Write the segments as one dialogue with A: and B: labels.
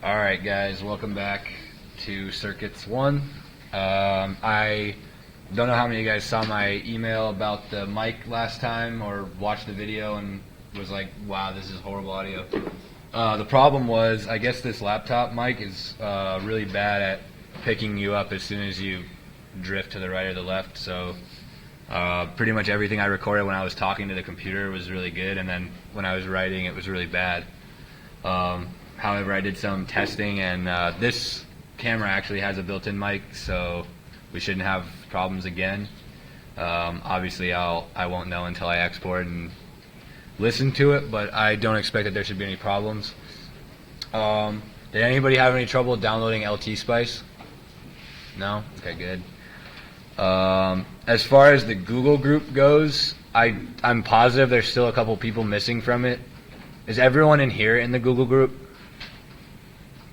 A: Alright guys, welcome back to Circuits 1. I don't know how many of you guys saw my email about the mic last time or watched the video and was like, wow, this is horrible audio. The problem was, I guess this laptop mic is really bad at picking you up as soon as you drift to the right or the left, so pretty much everything I recorded when I was talking to the computer was really good, and then when I was writing it was really bad. However, I did some testing, and this camera actually has a built-in mic, so we shouldn't have problems again. Obviously, I won't know until I export and listen to it, but I don't expect that there should be any problems. Did anybody have any trouble downloading LTspice? No? Okay, good. As far as the Google group goes, I'm positive there's still a couple people missing from it. Is everyone in here in the Google group?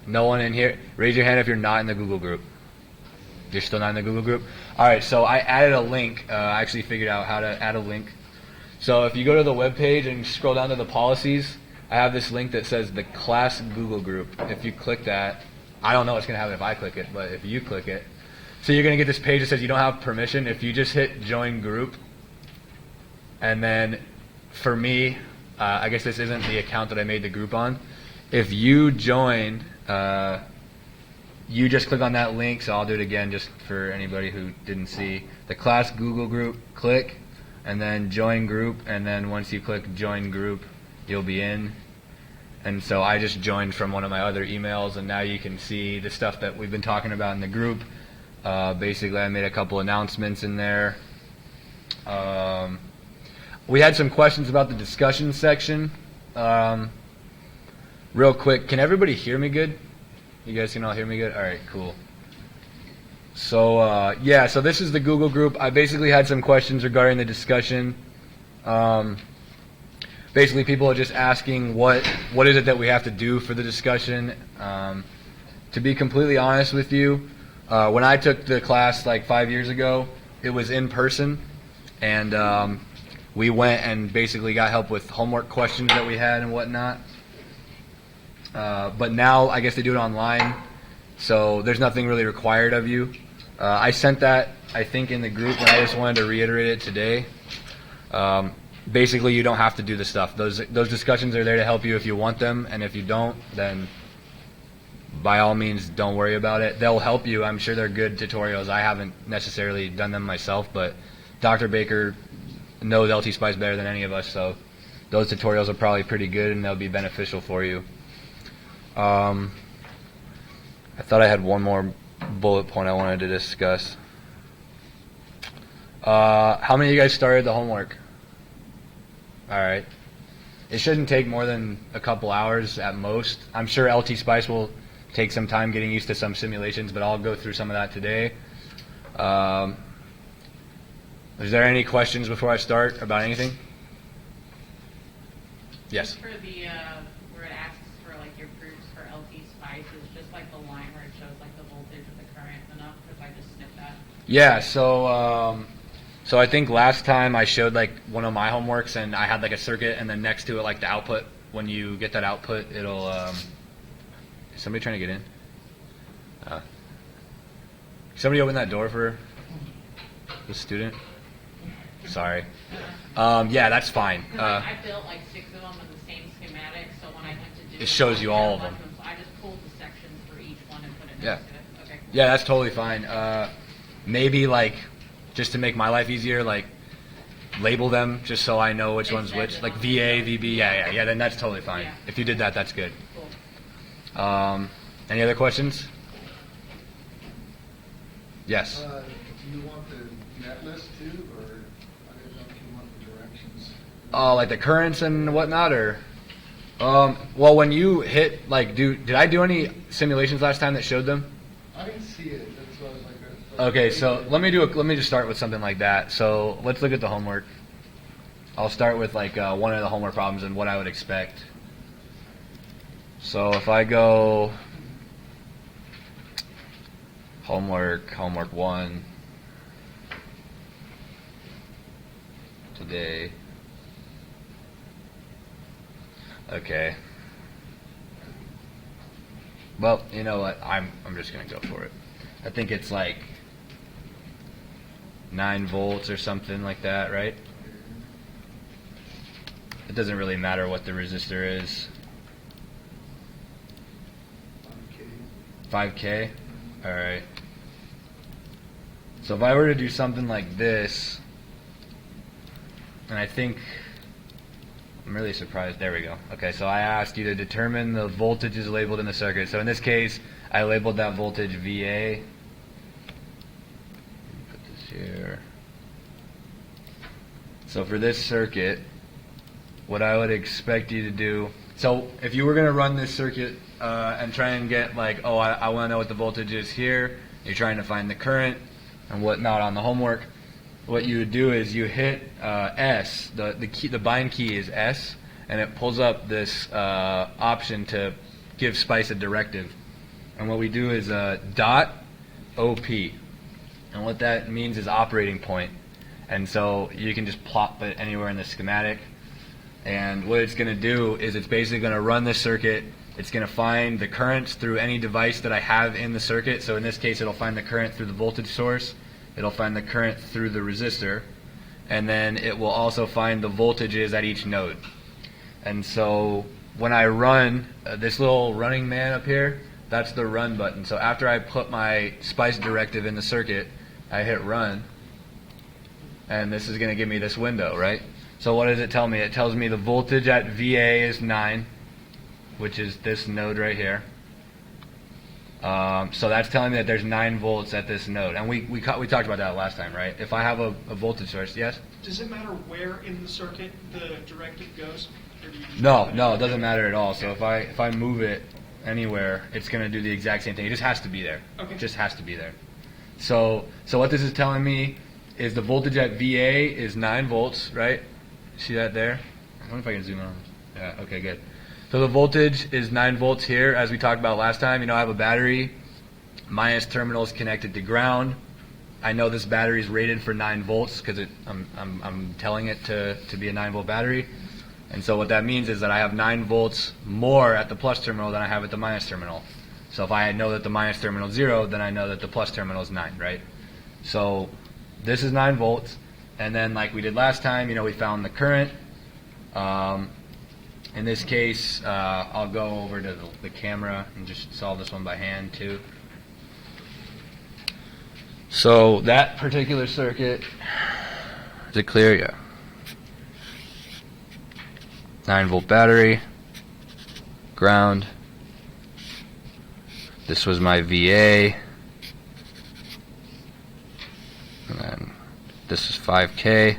A: No one in here? Raise your hand if you're not in the Google group. You're still not in the Google group? Alright, so I added a link. I actually figured out how to add a link. So if you go to the web page and scroll down to the policies, I have this link that says the class Google group. If you click that, I don't know what's going to happen if I click it, but if you click it, so you're going to get this page that says you don't have permission. If you just hit join group, and then for me, I guess this isn't the account that I made the group on. If you join, you just click on that link, so I'll do it again just for anybody who didn't see. The class Google group, click, and then join group, and then once you click join group, you'll be in. And so I just joined from one of my other emails, and now you can see the stuff that we've been talking about in the group. Basically, I made a couple announcements in there. We had some questions about the discussion section. Real quick, can everybody hear me good? You guys can all hear me good? Alright, cool. So, yeah, so this is the Google group. I basically had some questions regarding the discussion. Basically, people are just asking what is it that we have to do for the discussion. To be completely honest with you, when I took the class like 5 years ago, it was in person, and we went and basically got help with homework questions that we had and whatnot. But now I guess they do it online, so there's nothing really required of you. I sent that, I think, in the group, and I just wanted to reiterate it today. Basically, you don't have to do the stuff. Those discussions are there to help you if you want them, and if you don't, then by all means, don't worry about it. They'll help you. I'm sure they're good tutorials. I haven't necessarily done them myself, but Dr. Baker knows LTspice better than any of us, so those tutorials are probably pretty good, and they'll be beneficial for you. I thought I had one more bullet point I wanted to discuss. How many of you guys started the homework? Alright. It shouldn't take more than a couple hours at most. I'm sure LTspice will take some time getting used to some simulations, but I'll go through some of that today. Is there any questions before I start about anything? Yes?
B: For the, where it asks for like your proofs for LTspice, is just like the line where it shows like the voltage of the current enough, if I just snip that?
A: Yeah, so I think last time I showed like one of my homeworks, and I had like a circuit, and then next to it like the output. When you get that output, it'll is somebody trying to get in? Somebody open that door for the student? Sorry. Yeah, that's fine.
B: I built like 6 of them in the same schematic, so when I went to do
A: it shows you all of them.
B: So I just pulled the sections for each one and put it
A: Yeah.
B: next to it. Okay.
A: Yeah, that's totally fine. Maybe like just to make my life easier, like label them just so I know which one's which. Like VA, VB, yeah, then that's totally fine.
B: Yeah.
A: If you did that, that's good.
B: Cool.
A: Any other questions? Yes.
C: Do you want the net list too, or I didn't know if you want the directions?
A: Like the currents and whatnot, or? Well, when you hit, like, did I do any simulations last time that showed them?
C: I didn't see it. That's why I was like.
A: Okay, so let me just start with something like that. So let's look at the homework. I'll start with like one of the homework problems and what I would expect. So if I go homework 1 today. Okay. Well, you know what? I'm just gonna go for it. I think it's like 9 volts or something like that, right? It doesn't really matter what the resistor is. 5K? Alright. So if I were to do something like this, and I think, I'm really surprised, there we go. Okay, so I asked you to determine the voltages labeled in the circuit. So in this case, I labeled that voltage VA. Put this here. So for this circuit, what I would expect you to do, so if you were going to run this circuit and try and get like, oh, I want to know what the voltage is here, you're trying to find the current and whatnot on the homework, what you would do is you hit S, the bind key is S, and it pulls up this option to give Spice a directive. And what we do is dot OP, and what that means is operating point. And so you can just plop it anywhere in the schematic. And what it's going to do is it's basically going to run this circuit. It's going to find the currents through any device that I have in the circuit. So in this case, it'll find the current through the voltage source. It'll find the current through the resistor. And then it will also find the voltages at each node. And so when I run this little running man up here, that's the run button. So after I put my Spice directive in the circuit, I hit run. And this is going to give me this window, right? So what does it tell me? It tells me the voltage at VA is 9, which is this node right here. So that's telling me that there's 9 volts at this node. And we talked about that last time, right? If I have a voltage source, yes?
D: Does it matter where in the circuit the directive goes? Or do you just
A: No, it doesn't matter at all. So if I move it anywhere, it's going to do the exact same thing. It just has to be there.
D: Okay.
A: It just has to be there. So what this is telling me is the voltage at VA is 9 volts, right? See that there? I wonder if I can zoom in on this. Yeah, okay, good. So the voltage is 9 volts here, as we talked about last time. You know, I have a battery. Minus terminal is connected to ground. I know this battery is rated for 9 volts because I'm telling it to be a 9 volt battery. And so what that means is that I have 9 volts more at the plus terminal than I have at the minus terminal. So if I know that the minus terminal is 0, then I know that the plus terminal is 9, right? So this is 9 volts. And then like we did last time, you know, we found the current. In this case, I'll go over to the camera and just solve this one by hand too. So that particular circuit, is it clear? Yeah. 9 volt battery, ground. This was my VA. And then this is 5K.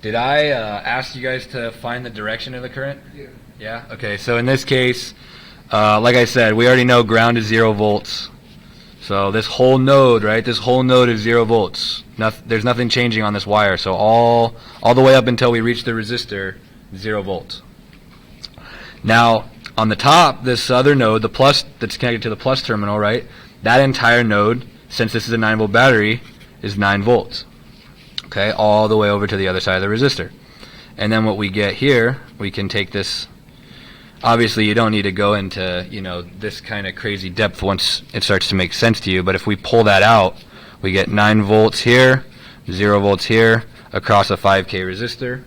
A: Did I ask you guys to find the direction of the current?
C: Yeah.
A: Yeah? Okay, so in this case, like I said, we already know ground is 0 volts. So this whole node, right, this whole node is 0 volts. There's nothing changing on this wire. So all the way up until we reach the resistor, 0 volts. Now, on the top, this other node, the plus that's connected to the plus terminal, right, that entire node, since this is a 9 volt battery, is 9 volts. Okay, all the way over to the other side of the resistor. And then what we get here, we can take this. Obviously, you don't need to go into, you know, this kind of crazy depth once it starts to make sense to you. But if we pull that out, we get 9 volts here, 0 volts here, across a 5K resistor.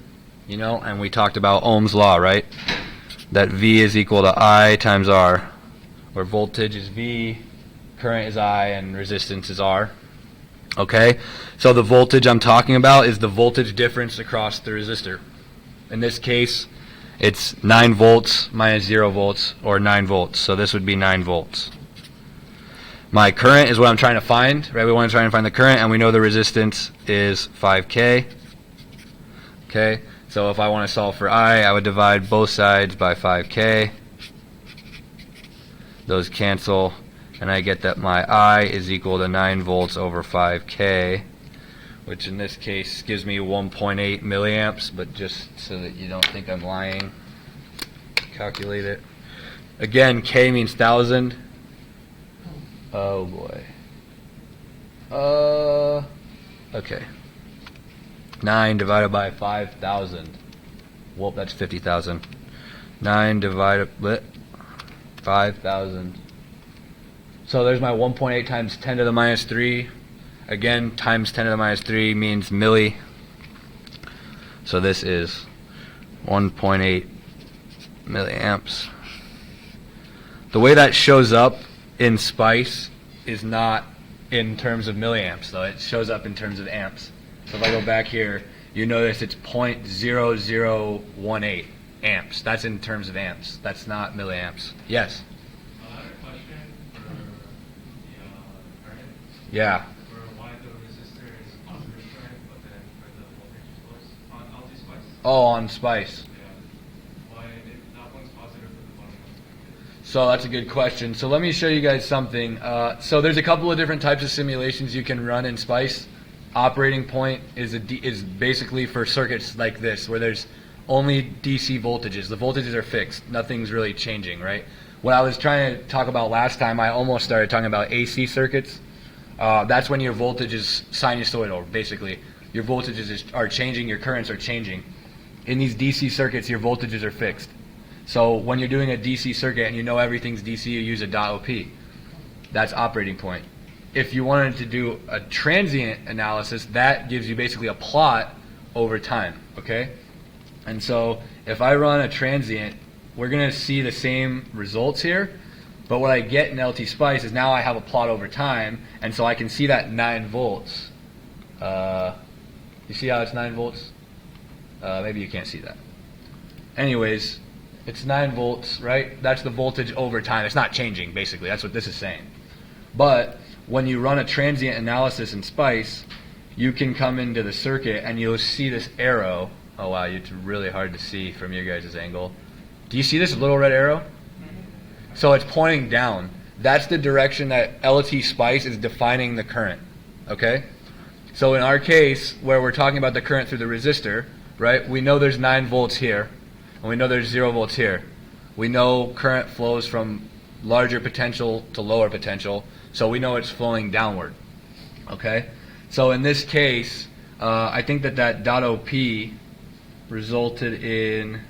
A: You know, and we talked about Ohm's law, right? That V is equal to I times R, where voltage is V, current is I, and resistance is R. Okay, so the voltage I'm talking about is the voltage difference across the resistor. In this case, it's 9 volts minus 0 volts, or 9 volts. So this would be 9 volts. My current is what I'm trying to find, right? We want to try and find the current, and we know the resistance is 5K. Okay, so if I want to solve for I would divide both sides by 5K. Those cancel. And I get that my I is equal to 9 volts over 5K, which in this case gives me 1.8 milliamps, but just so that you don't think I'm lying, calculate it. Again, K means 1,000. Oh boy. Okay. 9 divided by 5,000. Whoop, that's 50,000. 9 divided by 5,000. So there's my 1.8 times 10 to the minus 3. Again, times 10 to the minus 3 means milli. So this is 1.8 milliamps. The way that shows up in Spice is not in terms of milliamps, though. It shows up in terms of amps. So if I go back here, you notice it's 0.0018 amps. That's in terms of amps. That's not milliamps. Yes?
E: I had a question for the current.
A: Yeah.
E: For why the resistor is positive current, but then for the voltage source on LTspice.
A: Oh, on Spice.
E: Yeah. Why that one's positive for the bottom one's negative?
A: So that's a good question. So let me show you guys something. So there's a couple of different types of simulations you can run in Spice. Operating point is basically for circuits like this, where there's only DC voltages. The voltages are fixed. Nothing's really changing, right? What I was trying to talk about last time, I almost started talking about AC circuits. That's when your voltage is sinusoidal, basically. Your voltages are changing, your currents are changing. In these DC circuits, your voltages are fixed. So when you're doing a DC circuit and you know everything's DC, you use a .op. That's operating point. If you wanted to do a transient analysis, that gives you basically a plot over time, okay? And so if I run a transient, we're going to see the same results here, but what I get in LTspice is now I have a plot over time, and so I can see that 9 volts. You see how it's 9 volts? Maybe you can't see that. Anyways, it's 9 volts, right? That's the voltage over time. It's not changing, basically. That's what this is saying. But when you run a transient analysis in Spice, you can come into the circuit and you'll see this arrow. Oh wow, it's really hard to see from your guys' angle. Do you see this little red arrow? So it's pointing down. That's the direction that LTspice is defining the current, okay? So in our case, where we're talking about the current through the resistor, right, we know there's 9 volts here, and we know there's 0 volts here. We know current flows from larger potential to lower potential, so we know it's flowing downward, okay? So in this case, I think that .op resulted in,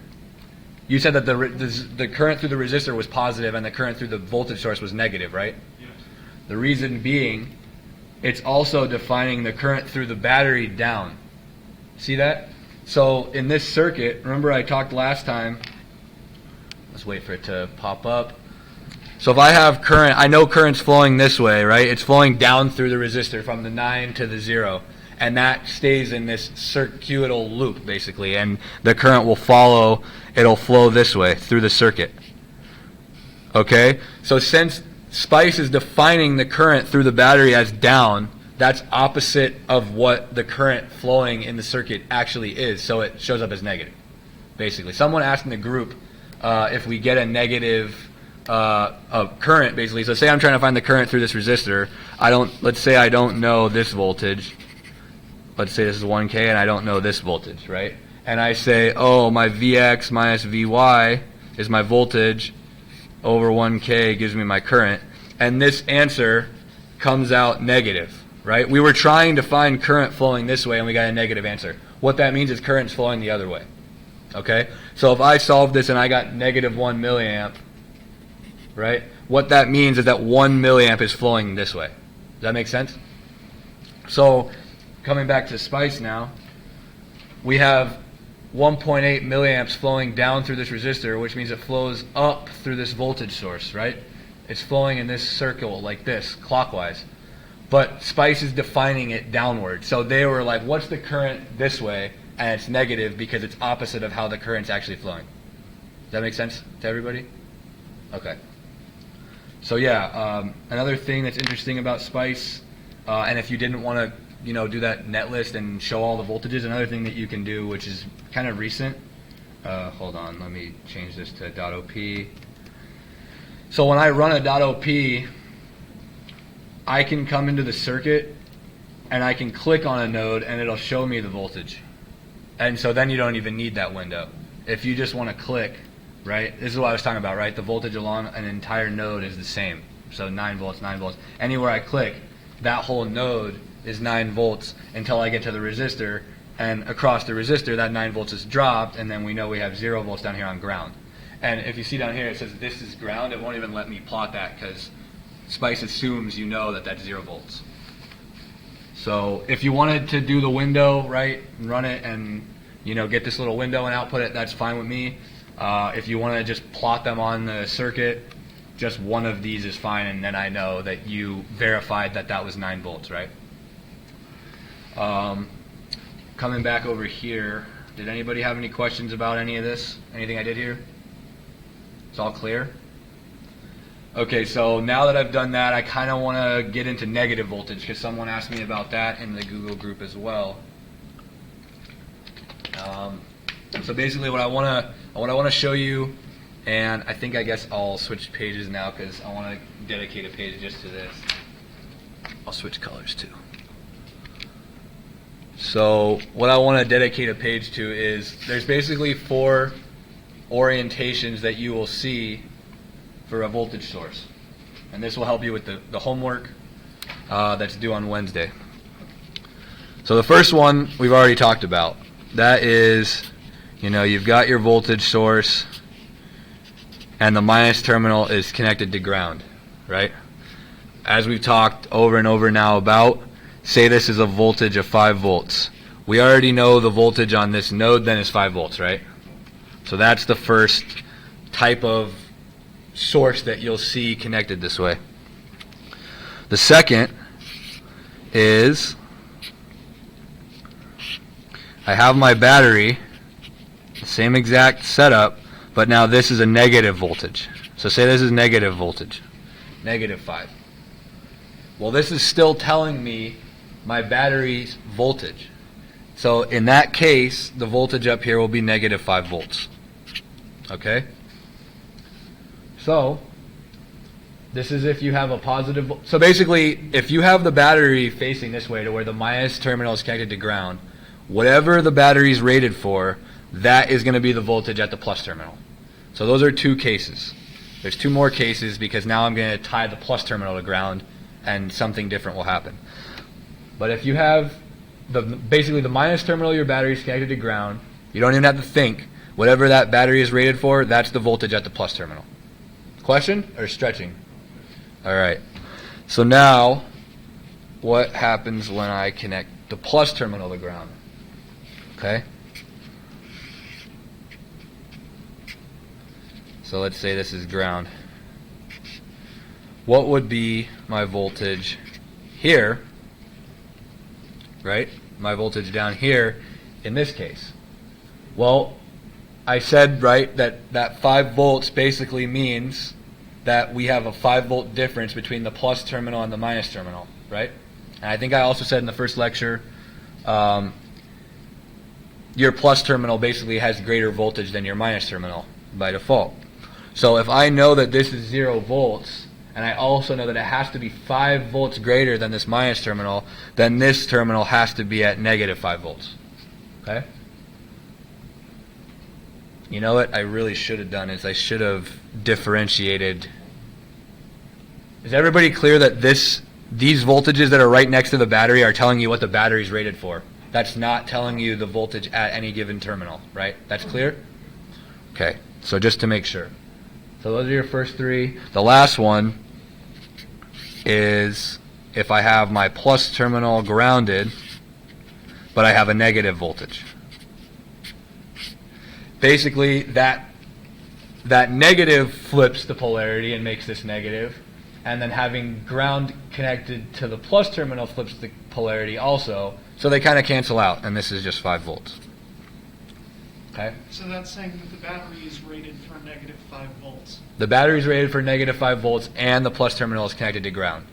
A: you said that the current through the resistor was positive and the current through the voltage source was negative, right?
E: Yes.
A: The reason being, it's also defining the current through the battery down. See that? So in this circuit, remember I talked last time, let's wait for it to pop up. So if I have current, I know current's flowing this way, right? It's flowing down through the resistor from the 9 to the 0. And that stays in this circuital loop, basically. And the current will follow, it'll flow this way through the circuit. Okay? So since Spice is defining the current through the battery as down, that's opposite of what the current flowing in the circuit actually is. So it shows up as negative, basically. Someone asked in the group if we get a negative current, basically. So say I'm trying to find the current through this resistor. Let's say I don't know this voltage. Let's say this is 1K and I don't know this voltage, right? And I say, oh, my Vx minus Vy is my voltage over 1K gives me my current. And this answer comes out negative, right? We were trying to find current flowing this way and we got a negative answer. What that means is current's flowing the other way, okay? So if I solve this and I got negative 1 milliamp, right? What that means is that 1 milliamp is flowing this way. Does that make sense? So coming back to Spice now, we have 1.8 milliamps flowing down through this resistor, which means it flows up through this voltage source, right? It's flowing in this circle like this, clockwise. But Spice is defining it downward. So they were like, what's the current this way? And it's negative because it's opposite of how the current's actually flowing. Does that make sense to everybody? Okay. So yeah, another thing that's interesting about Spice, and if you didn't want to do that net list and show all the voltages, another thing that you can do, which is kind of recent, hold on, let me change this to .op. So when I run a .op, I can come into the circuit and I can click on a node and it'll show me the voltage. And so then you don't even need that window. If you just want to click, right, this is what I was talking about, right? The voltage along an entire node is the same. So 9 volts, 9 volts. Anywhere I click, that whole node is 9 volts until I get to the resistor, and across the resistor that 9 volts is dropped, and then we know we have 0 volts down here on ground. And if you see down here, it says this is ground. It won't even let me plot that because Spice assumes you know that that's 0 volts. So if you wanted to do the window, right, and run it and, you know, get this little window and output it, that's fine with me. If you want to just plot them on the circuit, just one of these is fine, and then I know that you verified that that was 9 volts, right? Coming back over here, did anybody have any questions about any of this? Anything I did here? It's all clear? Okay, so now that I've done that, I kind of want to get into negative voltage because someone asked me about that in the Google group as well. So basically, what I want to show you, and I guess I'll switch pages now because I want to dedicate a page just to this. I'll switch colors too. So what I want to dedicate a page to is there's basically 4 orientations that you will see for a voltage source, and this will help you with the homework that's due on Wednesday. So the first one we've already talked about. That is, you know, you've got your voltage source and the minus terminal is connected to ground, right? As we've talked over and over now about, say this is a voltage of 5 volts. We already know the voltage on this node then is 5 volts, right? So that's the first type of source that you'll see connected this way. The second is I have my battery, the same exact setup, but now this is a negative voltage. So say this is negative voltage, negative 5. Well, this is still telling me my battery's voltage. So in that case, the voltage up here will be negative 5 volts. Okay? So this is if you have a positive. So basically, if you have the battery facing this way to where the minus terminal is connected to ground, whatever the battery is rated for, that is going to be the voltage at the plus terminal. So those are 2 cases. There's 2 more cases because now I'm going to tie the plus terminal to ground and something different will happen. But if you have basically the minus terminal of your battery is connected to ground, you don't even have to think. Whatever that battery is rated for, that's the voltage at the plus terminal. Question or stretching? All right. So now, what happens when I connect the plus terminal to ground? Okay. So let's say this is ground. What would be my voltage here? Right? My voltage down here in this case. Well, I said, right, that 5 volts basically means that we have a 5 volt difference between the plus terminal and the minus terminal, right? And I think I also said in the first lecture, your plus terminal basically has greater voltage than your minus terminal by default. So if I know that this is 0 volts, and I also know that it has to be 5 volts greater than this minus terminal, then this terminal has to be at negative 5 volts. Okay? You know what I really should have done is I should have differentiated. Is everybody clear that these voltages that are right next to the battery are telling you what the battery is rated for? That's not telling you the voltage at any given terminal, right? That's clear? Okay, so just to make sure. So those are your first 3. The last one is if I have my plus terminal grounded, but I have a negative voltage. Basically, that negative flips the polarity and makes this negative, and then having ground connected to the plus terminal flips the polarity also, so they kind of cancel out, and this is just 5 volts. Okay?
D: So that's saying that the battery is rated for negative 5 volts.
A: The battery is rated for negative 5 volts, and the plus terminal is connected to ground.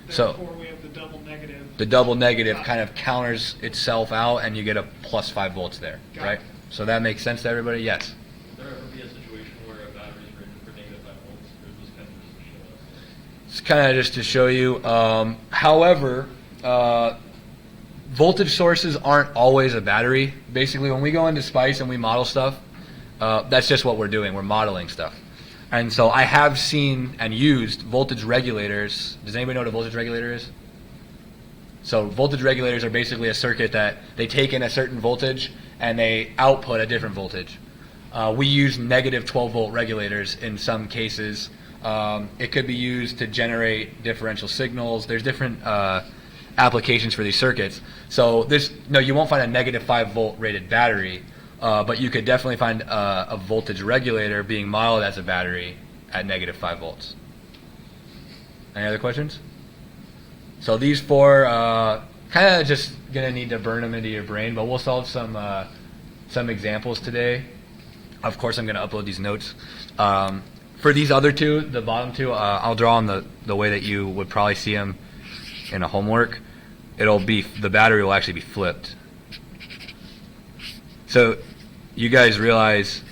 D: Therefore, we have the double negative.
A: The double negative kind of counters itself out, and you get a plus 5 volts there,
D: Got
A: right?
D: it.
A: So that makes sense to everybody? Yes?
E: Would there ever be a situation where a battery is rated for negative 5 volts, or is this kind of just to show us?
A: It's kind of just to show you. However, voltage sources aren't always a battery. Basically, when we go into Spice and we model stuff, that's just what we're doing. We're modeling stuff. And so I have seen and used voltage regulators. Does anybody know what a voltage regulator is? So voltage regulators are basically a circuit that they take in a certain voltage and they output a different voltage. We use negative 12 volt regulators in some cases. It could be used to generate differential signals. There's different applications for these circuits. So you won't find a negative 5 volt rated battery, but you could definitely find a voltage regulator being modeled as a battery at negative 5 volts. Any other questions? So these four, kind of just gonna need to burn them into your brain, but we'll solve some examples today. Of course, I'm gonna upload these notes. For these other two, the bottom two, I'll draw on the way that you would probably see them in a homework. The battery will actually be flipped. So you guys realize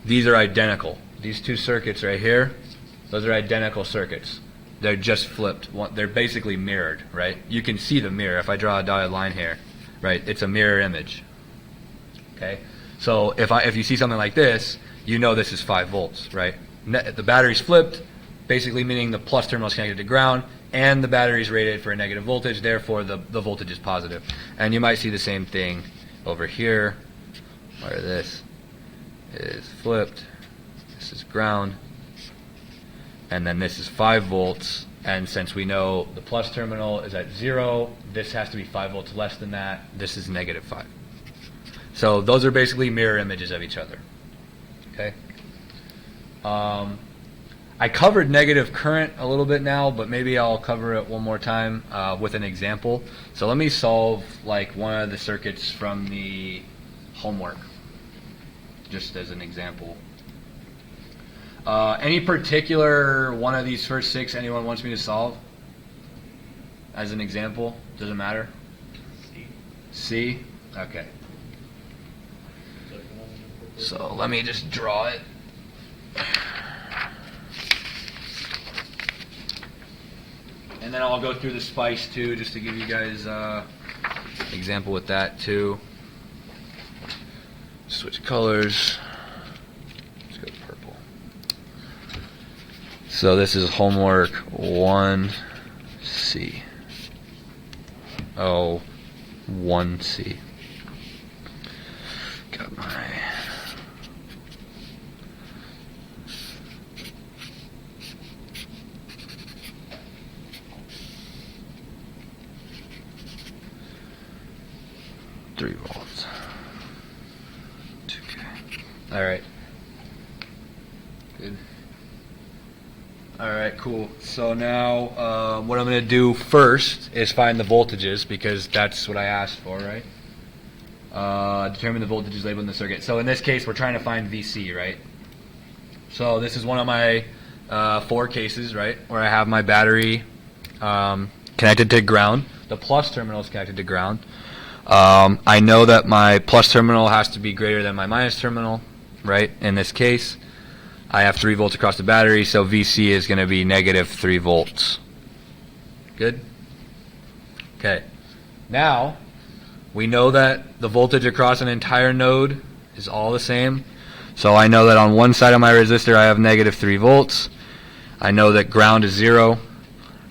A: these are identical. These two circuits right here, those are identical circuits. They're just flipped. They're basically mirrored, right? You can see the mirror. If I draw a dotted line here, right, it's a mirror image. Okay? So if you see something like this, you know this is 5 volts, right? The battery's flipped, basically meaning the plus terminal is connected to ground, and the battery's rated for a negative voltage, therefore the voltage is positive. And you might see the same thing over here, where this is flipped, this is ground, and then this is 5 volts, and since we know the plus terminal is at 0, this has to be 5 volts less than that, this is negative 5. So those are basically mirror images of each other. Okay? I covered negative current a little bit now, but maybe I'll cover it one more time with an example. So let me solve like one of the circuits from the homework, just as an example. Any particular one of these first 6 anyone wants me to solve? As an example? Doesn't matter? C? Okay. So let me just draw it. And then I'll go through the spice too, just to give you guys an example with that too. Switch colors. Let's go purple. So this is homework 1C. Oh, 1C. Got my... $3 volts. 2K. All right. Good. All right, cool. So now what I'm going to do first is find the voltages, because that's what I asked for, right? Determine the voltages labeled in the circuit. So in this case, we're trying to find VC, right? So this is one of my 4 cases, right, where I have my battery connected to ground. The plus terminal is connected to ground. I know that my plus terminal has to be greater than my minus terminal, right? In this case, I have 3 volts across the battery, so VC is going to be negative 3 volts. Good? Okay. Now, we know that the voltage across an entire node is all the same. So I know that on one side of my resistor I have negative 3 volts. I know that ground is 0.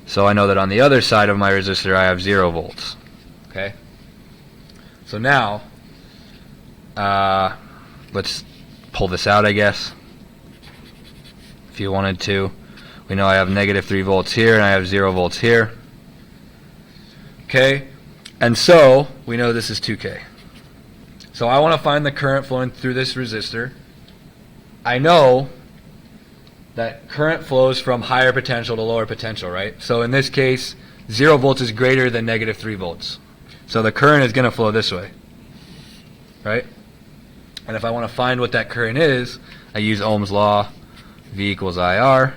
A: So I know that on the other side of my resistor I have 0 volts. Okay? So now, let's pull this out, I guess, if you wanted to. We know I have negative 3 volts here, and I have 0 volts here. Okay, and so we know this is 2K. So I want to find the current flowing through this resistor. I know that current flows from higher potential to lower potential, right? So in this case, 0 volts is greater than negative 3 volts. So the current is going to flow this way, right? And if I want to find what that current is, I use Ohm's law, V equals IR.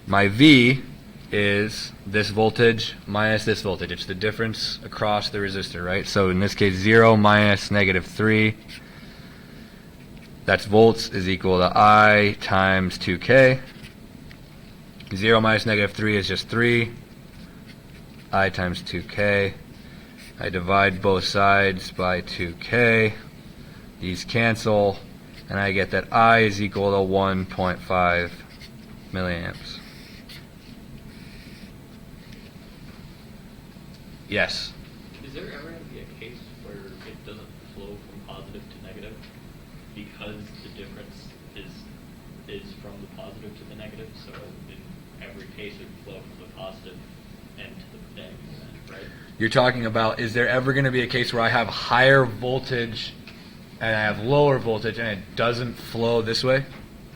A: My V is this voltage minus this voltage. It's the difference across the resistor, right? So in this case, 0 minus negative 3. That's volts is equal to I times 2K. 0 minus negative 3 is just 3. I times 2K. I divide both sides by 2K. These cancel, and I get that I is equal to 1.5 milliamps. Yes?
F: Is there ever going to be a case where it doesn't flow from positive to negative? because the difference is from the positive to the negative, so in every case it would flow from the positive end to the negative end, right?
A: You're talking about, is there ever going to be a case where I have higher voltage and I have lower voltage and it doesn't flow this way?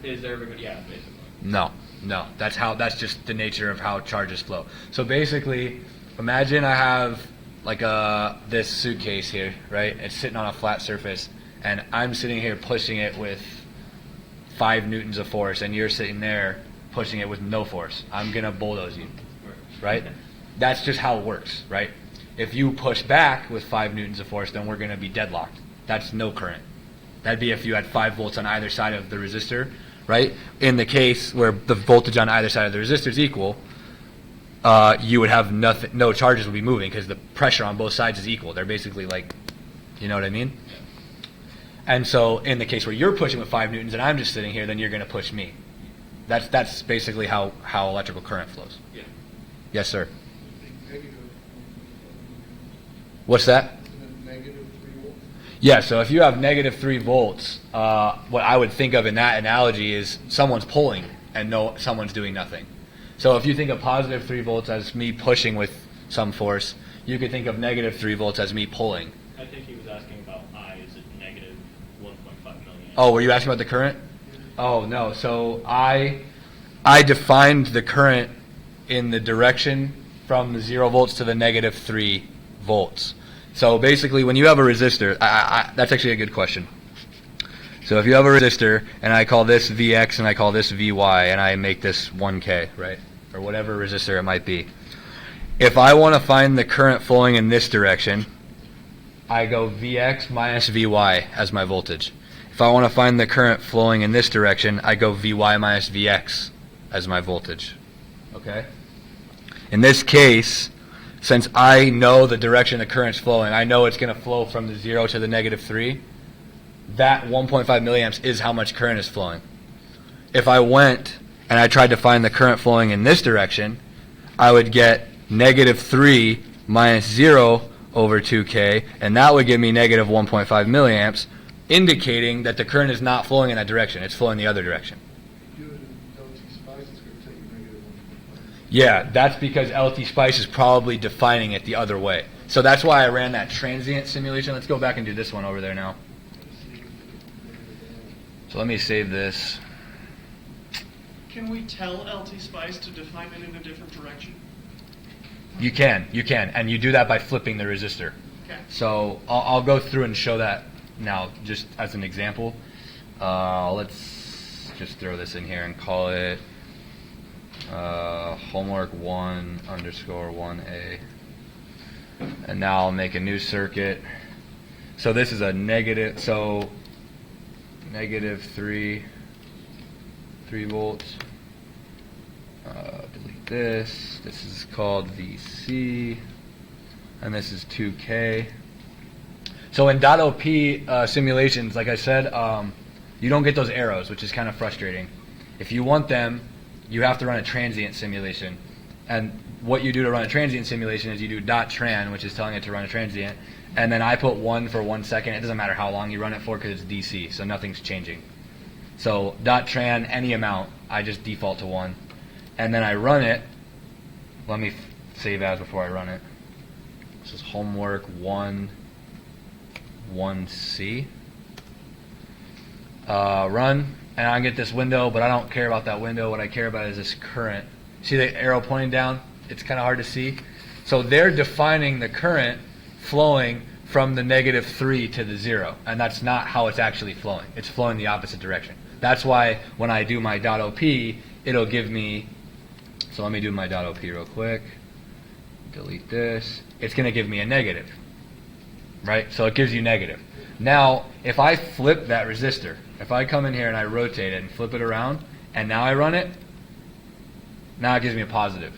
F: Is there ever, yeah, basically.
A: No. That's just the nature of how charges flow. So basically, imagine I have like this suitcase here, right? It's sitting on a flat surface, and I'm sitting here pushing it with 5 newtons of force, and you're sitting there pushing it with no force. I'm gonna bulldoze you, right? That's just how it works, right? If you push back with 5 newtons of force, then we're gonna be deadlocked. That's no current. That'd be if you had 5 volts on either side of the resistor, right? In the case where the voltage on either side of the resistor is equal, you would have nothing. No charges would be moving because the pressure on both sides is equal. They're basically like, you know what I mean?
F: Yeah.
A: And so in the case where you're pushing with 5 newtons and I'm just sitting here, then you're going to push me. That's basically how electrical current flows.
F: Yeah.
A: Yes, sir.
C: Negative,
A: What's that?
C: negative 3 volts.
A: Yeah, so if you have negative 3 volts, what I would think of in that analogy is someone's pulling and someone's doing nothing. So if you think of positive 3 volts as me pushing with some force, you could think of negative 3 volts as me pulling.
F: I think he was asking about I is at negative 1.5 milliamps.
A: Oh, were you asking about the current? Oh, no. So I defined the current in the direction from the 0 volts to the negative 3 volts. So basically, when you have a resistor, that's actually a good question. So if you have a resistor, and I call this Vx and I call this Vy, and I make this 1K, right? Or whatever resistor it might be. If I want to find the current flowing in this direction, I go Vx minus Vy as my voltage. If I want to find the current flowing in this direction, I go Vy minus Vx as my voltage. Okay? In this case, since I know the direction the current's flowing, I know it's going to flow from the 0 to the negative 3, that 1.5 milliamps is how much current is flowing. If I went and I tried to find the current flowing in this direction, I would get negative 3 minus 0 over 2K, and that would give me negative 1.5 milliamps, indicating that the current is not flowing in that direction. It's flowing the other direction.
C: Do it in LTspice, it's going to take you negative 1.5.
A: Yeah, that's because LTspice is probably defining it the other way. So that's why I ran that transient simulation. Let's go back and do this one over there now. So let me save this.
D: Can we tell LTspice to define it in a different direction?
A: You can, and you do that by flipping the resistor.
D: Okay.
A: So I'll go through and show that now, just as an example. Let's just throw this in here and call it homework 1_1A. And now I'll make a new circuit. So this is a negative, so negative 3 volts. Delete this. This is called VC, and this is 2K. So in .op simulations, like I said, you don't get those arrows, which is kind of frustrating. If you want them, you have to run a transient simulation. And what you do to run a transient simulation is you do .tran, which is telling it to run a transient, and then I put 1 for 1 second. It doesn't matter how long you run it for because it's DC, so nothing's changing. So .tran, any amount, I just default to 1. And then I run it. Let me save as before I run it. This is homework 1C. Run, and I get this window, but I don't care about that window. What I care about is this current. See the arrow pointing down? It's kind of hard to see. So they're defining the current flowing from the negative 3 to the 0, and that's not how it's actually flowing. It's flowing the opposite direction. That's why when I do my .op, it'll give me, so let me do my .op real quick. Delete this. It's going to give me a negative, right? So it gives you negative. Now, if I flip that resistor, if I come in here and I rotate it and flip it around, and now I run it, now it gives me a positive.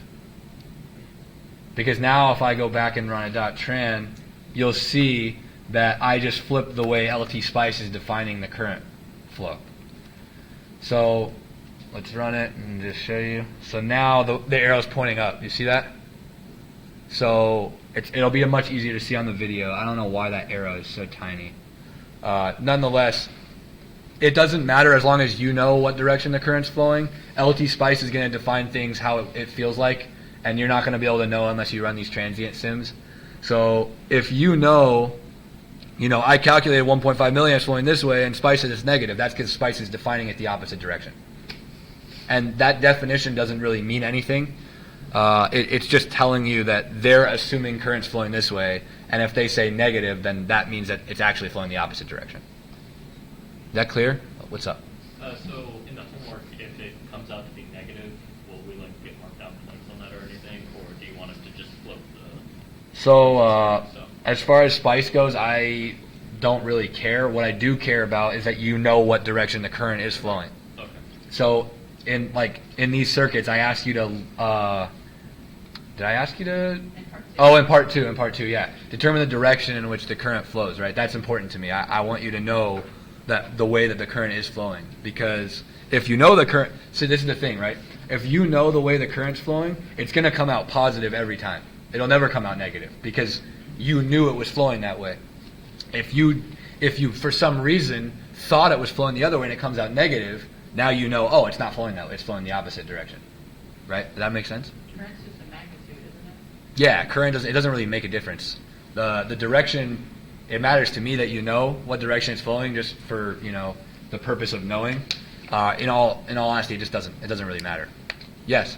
A: Because now if I go back and run a .tran, you'll see that I just flipped the way LTspice is defining the current flow. So let's run it and just show you. So now the arrow's pointing up. You see that? So it'll be much easier to see on the video. I don't know why that arrow is so tiny. Nonetheless, it doesn't matter as long as you know what direction the current's flowing. LTspice is going to define things how it feels like, and you're not going to be able to know unless you run these transient sims. So if you know, I calculated 1.5 milliamps flowing this way, and Spice says it's negative, that's because Spice is defining it the opposite direction. And that definition doesn't really mean anything. It's just telling you that they're assuming current's flowing this way, and if they say negative, then that means that it's actually flowing the opposite direction. Is that clear? What's up?
F: So in the homework, if it comes out to be negative, will we get marked out points on that or anything, or do you want us to just float the?
A: So as far as Spice goes, I don't really care. What I do care about is that you know what direction the current is flowing.
F: Okay.
A: So in these circuits, I asked you to. Did I ask you to? In part two, yeah. Determine the direction in which the current flows, right? That's important to me. I want you to know that the way that the current is flowing, because if you know the current, so this is the thing, right? If you know the way the current's flowing, it's going to come out positive every time. It'll never come out negative because you knew it was flowing that way. If you for some reason thought it was flowing the other way and it comes out negative, now you know, oh, it's not flowing that way. It's flowing the opposite direction, right? Does that make sense?
B: Current's just a magnitude, isn't it?
A: Yeah, current doesn't really make a difference. The direction, it matters to me that you know what direction it's flowing, just for the purpose of knowing. In all honesty, it doesn't really matter. Yes.
E: So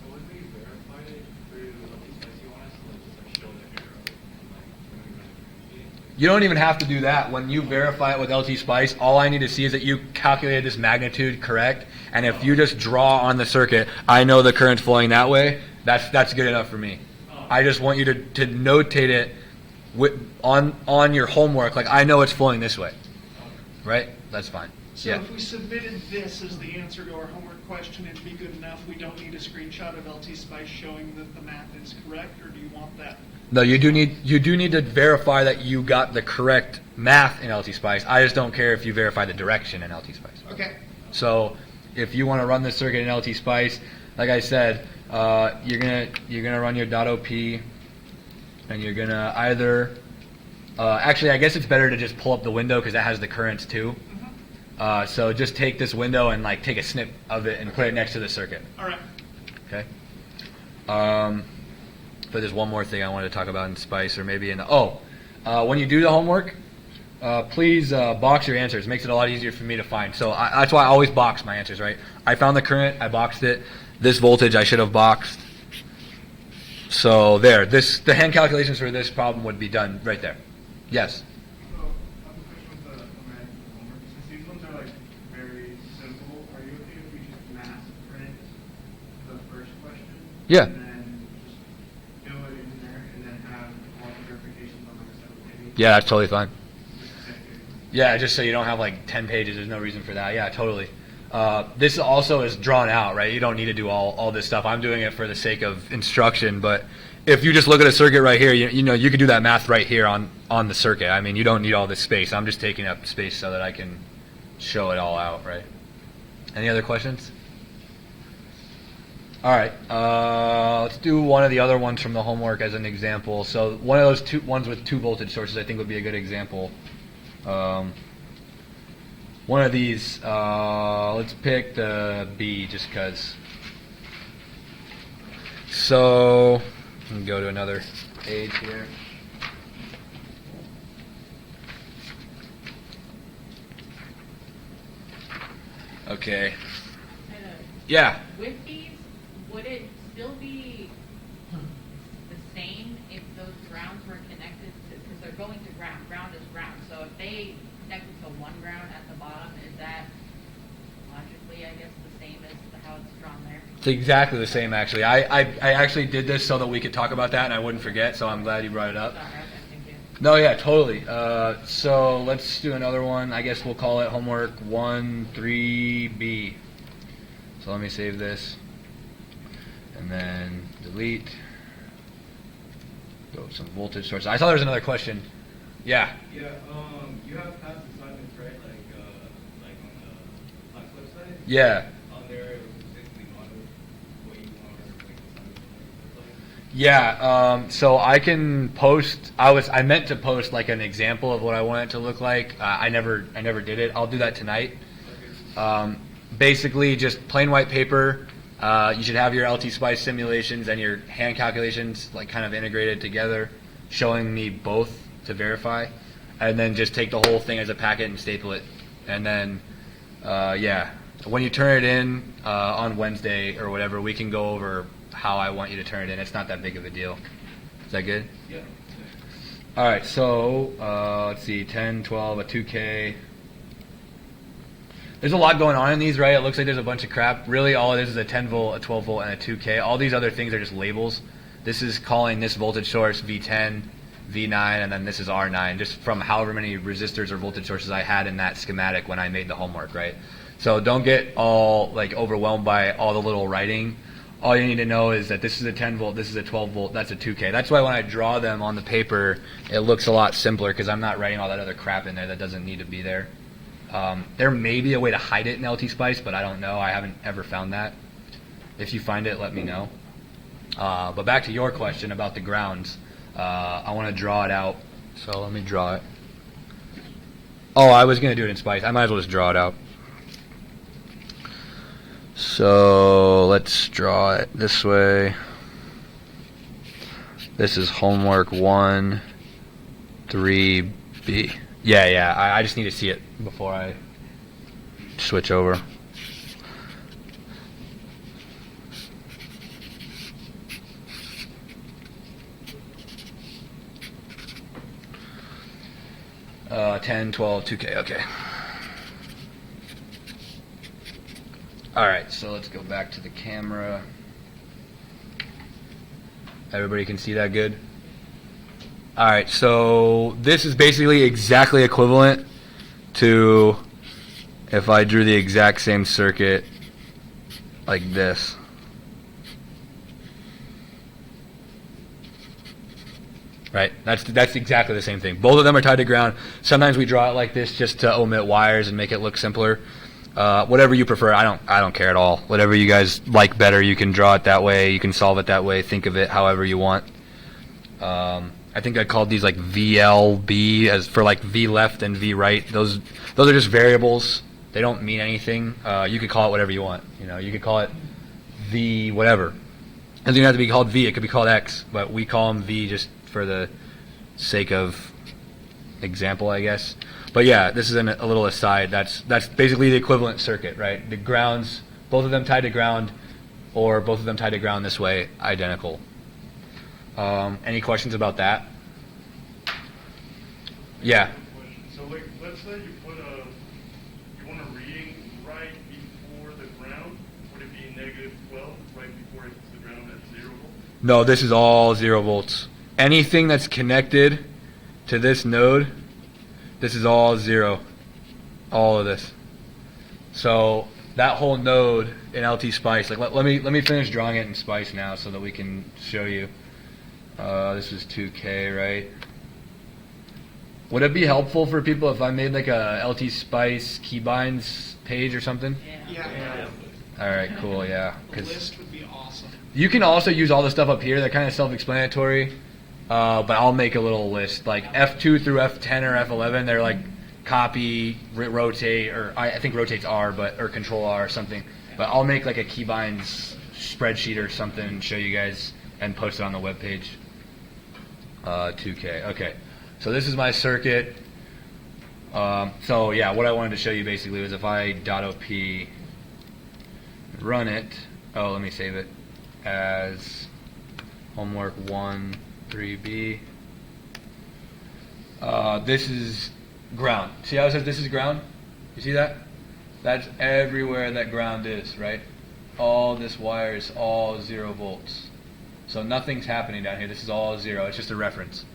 E: when we verified it through LTspice, you want us to just show the arrow when we run it?
A: You don't even have to do that. When you verify it with LTspice, all I need to see is that you calculated this magnitude correct, and if you just draw on the circuit, I know the current's flowing that way. That's good enough for me. I just want you to notate it on your homework, like I know it's flowing this way, right? That's fine.
D: So
A: Yeah.
D: if we submitted this as the answer to our homework question, it'd be good enough. We don't need a screenshot of LTspice showing that the math is correct, or do you want that?
A: No, you do need to verify that you got the correct math in LTspice. I just don't care if you verify the direction in LTspice.
D: Okay.
A: So if you want to run this circuit in LTspice, like I said, you're gonna run your .op, and you're gonna either actually, I guess it's better to just pull up the window because that has the currents too. So just take this window and take a snip of it and put it next to the circuit.
D: All right.
A: Okay. But there's one more thing I wanted to talk about in Spice, or maybe in the when you do the homework, please box your answers. It makes it a lot easier for me to find. So that's why I always box my answers, right? I found the current, I boxed it. This voltage I should have boxed. So there, the hand calculations for this problem would be done right there. Yes.
E: So, I have a question with the math homework. Since these ones are very simple, are you okay if we just mass print the first question?
A: Yeah.
E: And then just fill it in there and then have all the verifications on a separate page?
A: Yeah, that's totally fine.
E: Just to check it.
A: Yeah, just so you don't have 10 pages. There's no reason for that. Yeah, totally. This also is drawn out, right? You don't need to do all this stuff. I'm doing it for the sake of instruction, but if you just look at a circuit right here, you could do that math right here on the circuit. I mean, you don't need all this space. I'm just taking up space so that I can show it all out, right? Any other questions? All right, let's do one of the other ones from the homework as an example. So one of those ones with 2 voltage sources I think would be a good example. One of these, let's pick the B just because. So, we can go to another page here. Okay. Yeah.
B: With these, would it still be the same if those grounds were connected to, because they're going to ground. Ground is ground. So if they connected to one ground at the bottom, is that logically, I guess, the same as how it's drawn there?
A: It's exactly the same, actually. I actually did this so that we could talk about that and I wouldn't forget, so I'm glad you brought it up.
B: Sorry, okay, thank you.
A: No, yeah, totally. So let's do another one. I guess we'll call it homework 1-3B. So let me save this. And then delete. Go with some voltage source. I saw there was another question. Yeah.
E: Yeah, you have past assignments, right? Like on the class website?
A: Yeah.
E: On there, it was basically modeled what you want or like assignments look like.
A: Yeah, so I can post. I meant to post like an example of what I want it to look like. I never did it. I'll do that tonight. Basically, just plain white paper. You should have your LTspice simulations and your hand calculations like kind of integrated together, showing me both to verify, and then just take the whole thing as a packet and staple it, and then when you turn it in on Wednesday or whatever, we can go over how I want you to turn it in. It's not that big of a deal. Is that good?
E: Yeah.
A: All right, so let's see, 10, 12, a 2K. There's a lot going on in these, right? It looks like there's a bunch of crap. Really, all it is a 10 volt, a 12 volt, and a 2K. All these other things are just labels. This is calling this voltage source V10, V9, and then this is R9, just from however many resistors or voltage sources I had in that schematic when I made the homework, right? So don't get all like overwhelmed by all the little writing. All you need to know is that this is a 10 volt, this is a 12 volt, that's a 2K. That's why when I draw them on the paper, it looks a lot simpler because I'm not writing all that other crap in there that doesn't need to be there. There may be a way to hide it in LTspice, but I don't know. I haven't ever found that. If you find it, let me know. But back to your question about the grounds. I want to draw it out, so let me draw it. Oh, I was going to do it in Spice. I might as well just draw it out. So let's draw it this way. This is homework 1, 3B. Yeah, I just need to see it before I switch over. Uh, 10, 12, 2K, okay. Alright, so let's go back to the camera. Everybody can see that good? Alright, so this is basically exactly equivalent to if I drew the exact same circuit like this. Right, that's exactly the same thing. Both of them are tied to ground. Sometimes we draw it like this just to omit wires and make it look simpler. Whatever you prefer, I don't care at all. Whatever you guys like better, you can draw it that way. You can solve it that way. Think of it however you want. I think I called these like VLB as for like V left and V right. Those are just variables. They don't mean anything. You could call it whatever you want. You know, you could call it V whatever. It doesn't even have to be called V. It could be called X, but we call them V just for the sake of example, I guess. But yeah, this is a little aside. That's basically the equivalent circuit, right? The grounds, both of them tied to ground, or both of them tied to ground this way, identical. Any questions about that? Yeah.
E: So like, let's say you put you want a reading right before the ground. Would it be -12 right before it's the ground at 0 volts?
A: No, this is all 0 volts. Anything that's connected to this node, this is all 0. All of this. So that whole node in LTspice, like let me finish drawing it in Spice now so that we can show you. This is 2K, right? Would it be helpful for people if I made like a LTspice keybinds page or something?
D: Yeah.
A: All right, cool, yeah.
D: The
A: 'Cause
D: list would be awesome.
A: you can also use all the stuff up here. They're kind of self-explanatory, but I'll make a little list. Like F2 through F10 or F11, they're like copy, rotate, or I think rotate's R, or control R or something. But I'll make like a keybinds spreadsheet or something and show you guys and post it on the webpage. 2K, okay. So this is my circuit. So yeah, what I wanted to show you basically was if I .op run it. Oh, let me save it as homework 1 3B. This is ground. See how it says this is ground? You see that? That's everywhere that ground is, right? All this wire is all 0 volts. So nothing's happening down here. This is all 0. It's just a reference.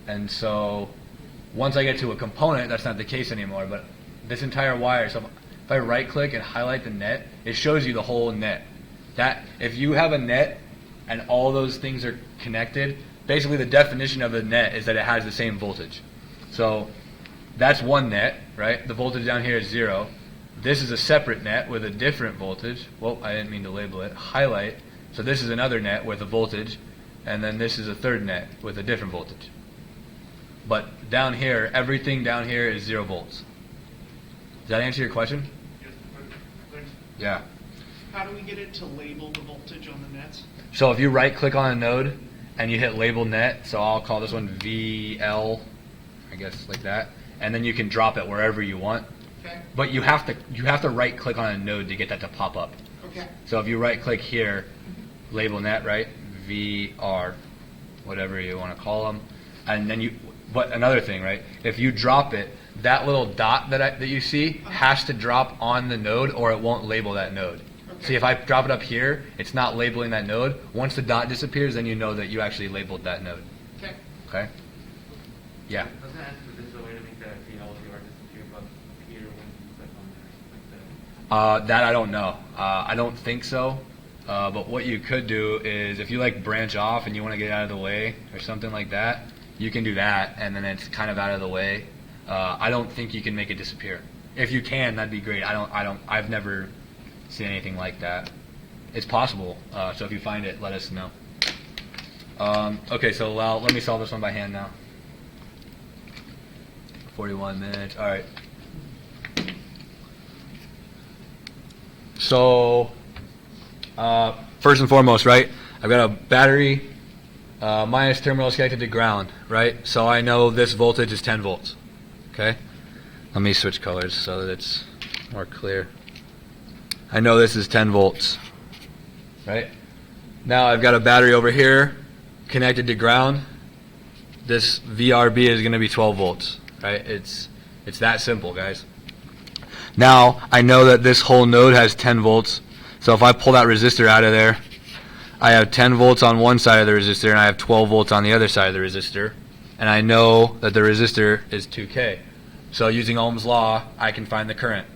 A: And so once I get to a component, that's not the case anymore. But this entire wire, so if I right click and highlight the net, it shows you the whole net. That if you have a net and all those things are connected, basically the definition of a net is that it has the same voltage. So that's one net, right? The voltage down here is 0. This is a separate net with a different voltage. Well, I didn't mean to label it. Highlight. So this is another net with a voltage. and then this is a third net with a different voltage. But down here, everything down here is 0 volts. Does that answer your question?
E: Yes, thanks.
A: Yeah.
D: How do we get it to label the voltage on the nets?
A: So if you right click on a node and you hit label net, so I'll call this one VL, I guess like that, and then you can drop it wherever you want.
D: Okay.
A: But you have to right click on a node to get that to pop up.
D: Okay.
A: So if you right click here, label net, right? VR, whatever you want to call them, and then but another thing, right? If you drop it, that little dot that you see has to drop on the node, or it won't label that node.
D: Okay.
A: See, if I drop it up here, it's not labeling that node. Once the dot disappears, then you know that you actually labeled that node.
D: Okay.
A: Okay? Yeah.
G: Doesn't ask if there's a way to make that VLDR disappear but appear when you click on there, like that?
A: That I don't know. I don't think so. But what you could do is, if you like branch off and you want to get out of the way or something like that, you can do that, and then it's kind of out of the way. I don't think you can make it disappear. If you can, that'd be great. I've never seen anything like that. It's possible. So if you find it, let us know. Okay, so let me solve this one by hand now. 41 minutes. All right. So first and foremost, right, I've got a battery, minus terminal is connected to ground, right? So I know this voltage is 10 volts, okay? Let me switch colors so that it's more clear. I know this is 10 volts, right? Now I've got a battery over here connected to ground. This VRB is going to be 12 volts, right? It's that simple, guys. Now I know that this whole node has 10 volts. So if I pull that resistor out of there, I have 10 volts on one side of the resistor and I have 12 volts on the other side of the resistor. And I know that the resistor is 2K. So using Ohm's law, I can find the current.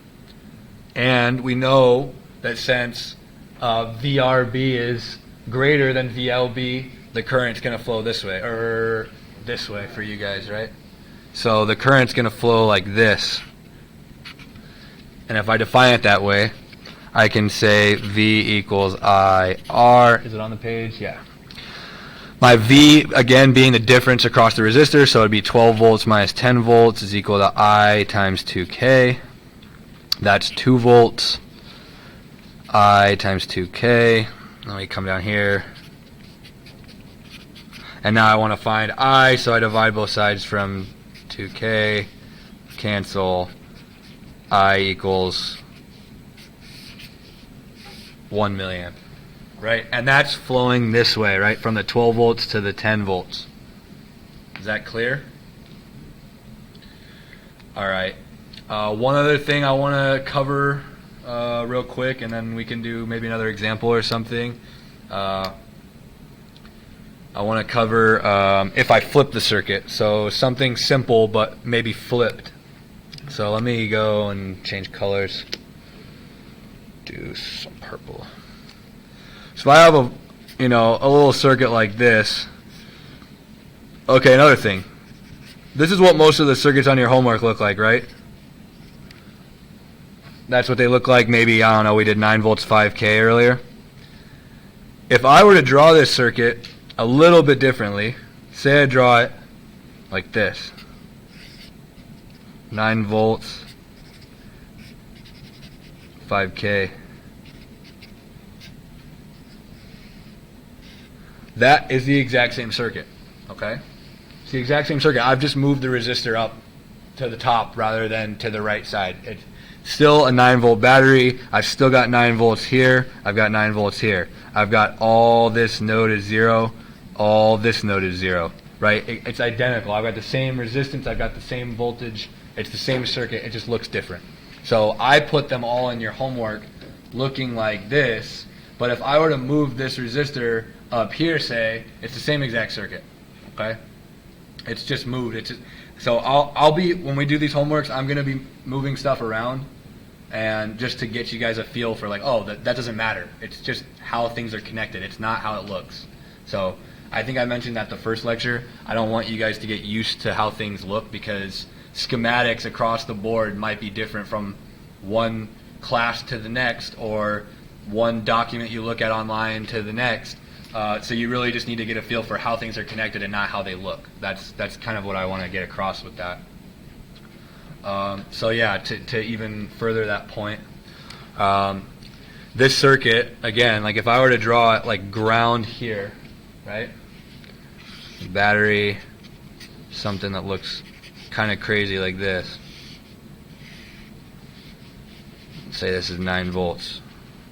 A: And we know that since VRB is greater than VLB, the current's going to flow this way, or this way for you guys, right? So the current's going to flow like this. And if I define it that way, I can say V equals IR. Is it on the page? Yeah. My V, again, being the difference across the resistor, so it would be 12 volts minus 10 volts is equal to I times 2K. That's 2 volts. I times 2K. Let me come down here. And now I want to find I, so I divide both sides from 2K. Cancel. I equals 1 milliamp, right? And that's flowing this way, right? From the 12 volts to the 10 volts. Is that clear? All right. One other thing I want to cover real quick, and then we can do maybe another example or something. I want to cover if I flip the circuit. So something simple, but maybe flipped. So let me go and change colors. Do some purple. So if I have a little circuit like this. Okay, another thing. This is what most of the circuits on your homework look like, right? That's what they look like. Maybe, I don't know, we did 9 volts 5K earlier. If I were to draw this circuit a little bit differently, say I draw it like this. 9 volts 5K. That is the exact same circuit, okay? It's the exact same circuit. I've just moved the resistor up to the top rather than to the right side. It's still a 9 volt battery. I've still got 9 volts here. I've got 9 volts here. I've got all this node is 0. All this node is 0, right? It's identical. I've got the same resistance. I've got the same voltage. It's the same circuit. It just looks different. So I put them all in your homework looking like this. But if I were to move this resistor up here, say, it's the same exact circuit, okay? It's just moved. So I'll be, when we do these homeworks, I'm going to be moving stuff around, and just to get you guys a feel for like, oh, that doesn't matter. It's just how things are connected. It's not how it looks. So I think I mentioned that the first lecture. I don't want you guys to get used to how things look, because schematics across the board might be different from one class to the next, or one document you look at online to the next. So you really just need to get a feel for how things are connected and not how they look. That's kind of what I want to get across with that. So yeah, to even further that point, this circuit, again, like if I were to draw it like ground here, right? Battery, something that looks kind of crazy like this. Say this is 9 volts,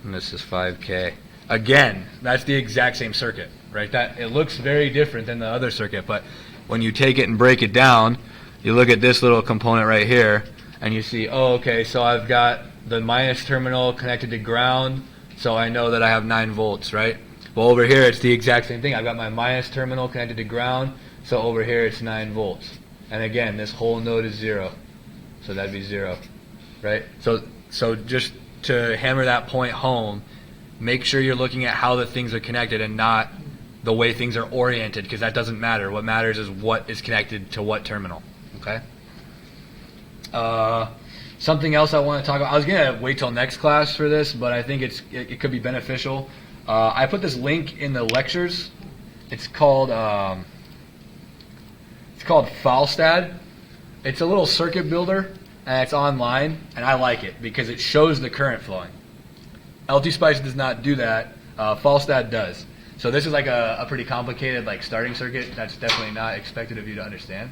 A: and this is 5K. Again, that's the exact same circuit, right? That it looks very different than the other circuit, but when you take it and break it down, you look at this little component right here, and you see, oh, okay, so I've got the minus terminal connected to ground, so I know that I have 9 volts, right? Well, over here, it's the exact same thing. I've got my minus terminal connected to ground, so over here, it's 9 volts. And again, this whole node is 0, so that'd be 0, right? So just to hammer that point home, make sure you're looking at how the things are connected and not the way things are oriented, because that doesn't matter. What matters is what is connected to what terminal, okay? Something else I want to talk about, I was going to wait till next class for this, but I think it could be beneficial. I put this link in the lectures. It's called FileStat. It's a little circuit builder, and it's online, and I like it because it shows the current flowing. LTspice does not do that. FileStat does. So this is like a pretty complicated like starting circuit. That's definitely not expected of you to understand.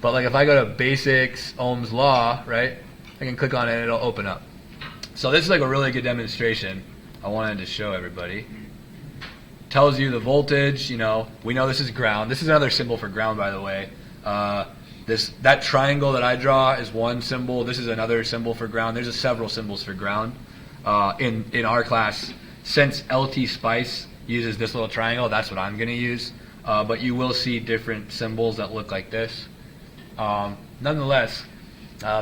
A: But like if I go to basics, Ohm's law, right? I can click on it and it'll open up. So this is like a really good demonstration I wanted to show everybody. Tells you the voltage, you know, we know this is ground. This is another symbol for ground, by the way. That triangle that I draw is one symbol. This is another symbol for ground. There's several symbols for ground. In our class, since LTspice uses this little triangle, that's what I'm going to use. But you will see different symbols that look like this. Nonetheless,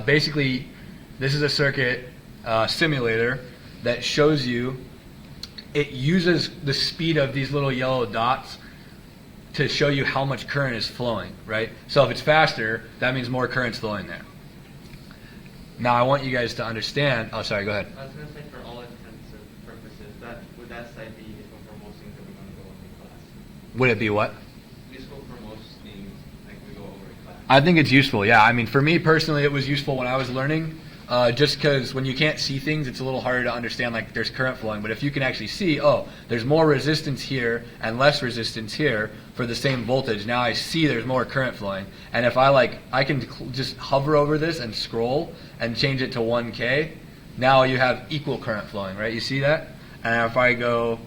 A: basically, this is a circuit simulator that shows you, it uses the speed of these little yellow dots to show you how much current is flowing, right? So if it's faster, that means more current's flowing there. Now I want you guys to understand, oh sorry, go ahead.
G: I was going to say, for all intents and purposes, would that site be useful for most things that we're going to go over in class?
A: Would it be what?
G: Useful for most things like we go over in class.
A: I think it's useful, yeah. I mean, for me personally, it was useful when I was learning, just because when you can't see things, it's a little harder to understand, like there's current flowing. But if you can actually see, oh, there's more resistance here and less resistance here for the same voltage, now I see there's more current flowing. And if I can just hover over this and scroll and change it to 1K, now you have equal current flowing, right? You see that? And if I go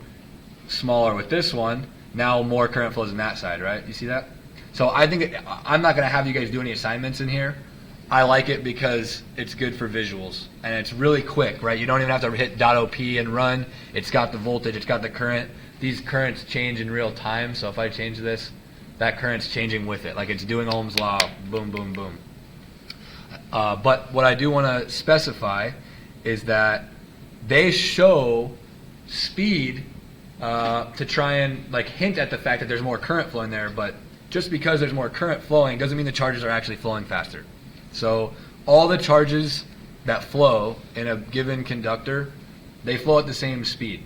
A: smaller with this one, now more current flows in that side, right? You see that? So I think I'm not going to have you guys do any assignments in here. I like it because it's good for visuals, and it's really quick, right? You don't even have to hit .op and run. It's got the voltage, it's got the current. These currents change in real time, so if I change this, that current's changing with it. Like it's doing Ohm's law, boom, boom, boom. But what I do want to specify is that they show speed to try and like hint at the fact that there's more current flowing there, but just because there's more current flowing doesn't mean the charges are actually flowing faster. So all the charges that flow in a given conductor, they flow at the same speed.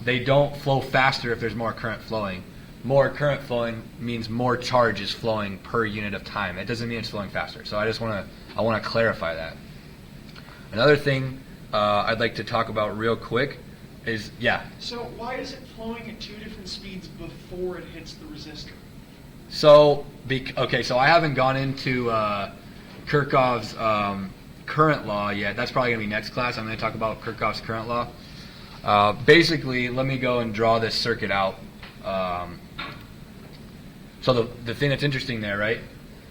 A: They don't flow faster if there's more current flowing. More current flowing means more charge is flowing per unit of time. It doesn't mean it's flowing faster. So I want to clarify that. Another thing I'd like to talk about real quick is, yeah.
D: So why is it flowing at 2 different speeds before it hits the resistor?
A: So, okay, so I haven't gone into Kirchhoff's current law yet. That's probably going to be next class. I'm going to talk about Kirchhoff's current law. Basically, let me go and draw this circuit out. So the thing that's interesting there, right?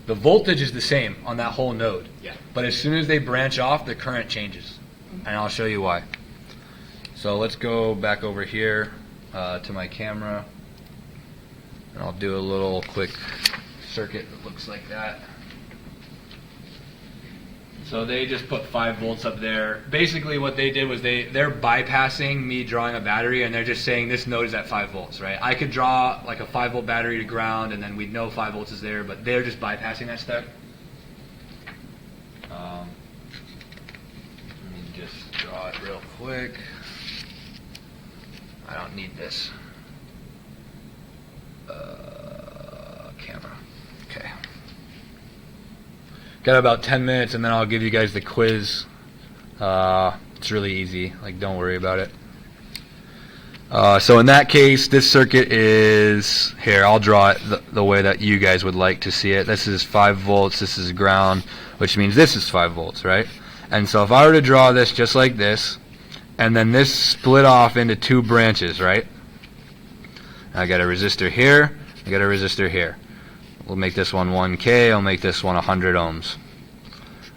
A: The voltage is the same on that whole node.
D: Yeah.
A: But as soon as they branch off, the current changes. And I'll show you why. So let's go back over here to my camera. And I'll do a little quick circuit that looks like that. So they just put 5 volts up there. Basically what they did was they're bypassing me drawing a battery, and they're just saying this node is at 5 volts, right? I could draw like a 5 volt battery to ground, and then we'd know 5 volts is there, but they're just bypassing that step. Let me just draw it real quick. I don't need this. Camera. Okay. Got about 10 minutes, and then I'll give you guys the quiz. It's really easy. Like, don't worry about it. So in that case, this circuit is here. I'll draw it the way that you guys would like to see it. This is 5 volts. This is ground, which means this is 5 volts, right? And so if I were to draw this just like this, and then this split off into 2 branches, right? I got a resistor here. I got a resistor here. We'll make this one 1K. I'll make this one 100 ohms.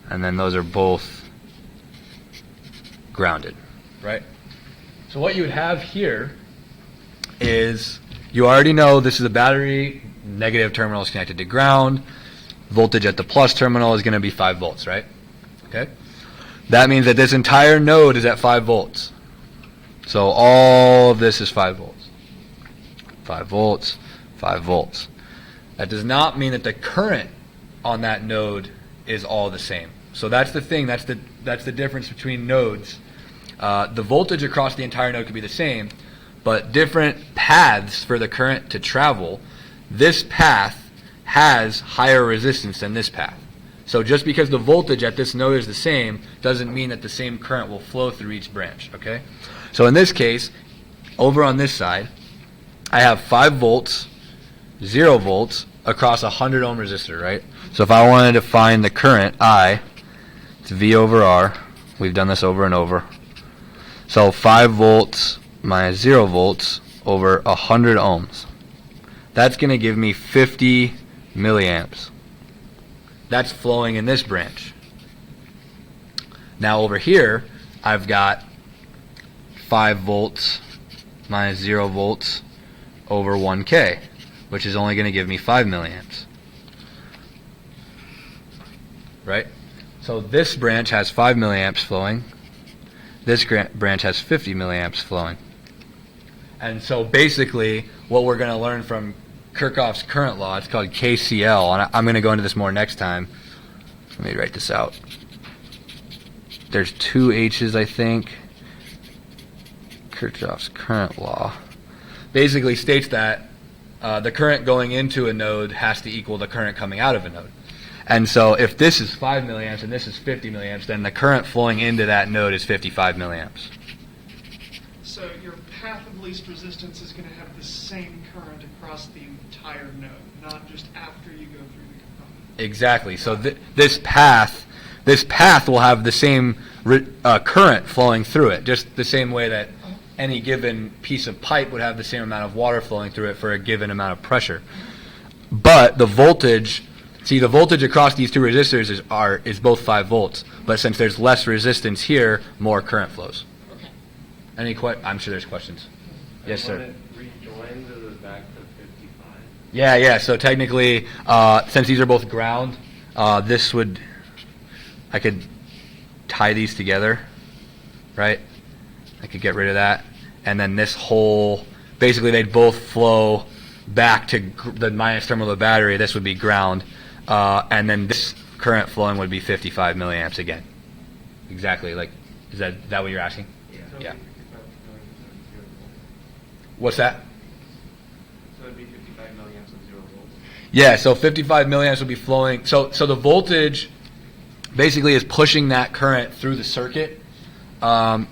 A: And then those are both grounded, right? So what you would have here is, you already know this is a battery, negative terminal is connected to ground, voltage at the plus terminal is going to be 5 volts, right? Okay. That means that this entire node is at 5 volts. So all of this is 5 volts. 5 volts, 5 volts. That does not mean that the current on that node is all the same. So that's the thing, that's the difference between nodes. The voltage across the entire node could be the same, but different paths for the current to travel. This path has higher resistance than this path. So just because the voltage at this node is the same doesn't mean that the same current will flow through each branch, okay? So in this case, over on this side, I have 5 volts, 0 volts across a 100 ohm resistor, right? So if I wanted to find the current, it's V over R. We've done this over and over. So 5 volts minus 0 volts over 100 ohms. That's going to give me 50 milliamps. That's flowing in this branch. Now over here, I've got 5 volts minus 0 volts over 1K, which is only going to give me 5 milliamps. Right? So this branch has 5 milliamps flowing. This branch has 50 milliamps flowing. And so basically, what we're going to learn from Kirchhoff's current law, it's called KCL, and I'm going to go into this more next time. Let me write this out. There's 2 H's, I think. Kirchhoff's current law basically states that the current going into a node has to equal the current coming out of a node. And so if this is 5 milliamps and this is 50 milliamps, then the current flowing into that node is 55 milliamps.
D: So your path of least resistance is going to have the same current across the entire node, not just after you go through the component.
A: Exactly. So this path will have the same current flowing through it, just the same way that any given piece of pipe would have the same amount of water flowing through it for a given amount of pressure. But the voltage across these 2 resistors is both 5 volts. But since there's less resistance here, more current flows.
G: Okay.
A: I'm sure there's questions. Yes, sir.
G: Want it rejoined to the back to 55?
A: Yeah. So technically, since these are both ground, I could tie these together, right? I could get rid of that, and then this whole, basically they'd both flow back to the minus terminal of the battery. This would be ground, and then this current flowing would be 55 milliamps again. Exactly. Like, is that what you're asking? Yeah. What's that?
G: So it'd be 55 milliamps of 0 volts.
A: Yeah, so 55 milliamps will be flowing. So the voltage basically is pushing that current through the circuit. On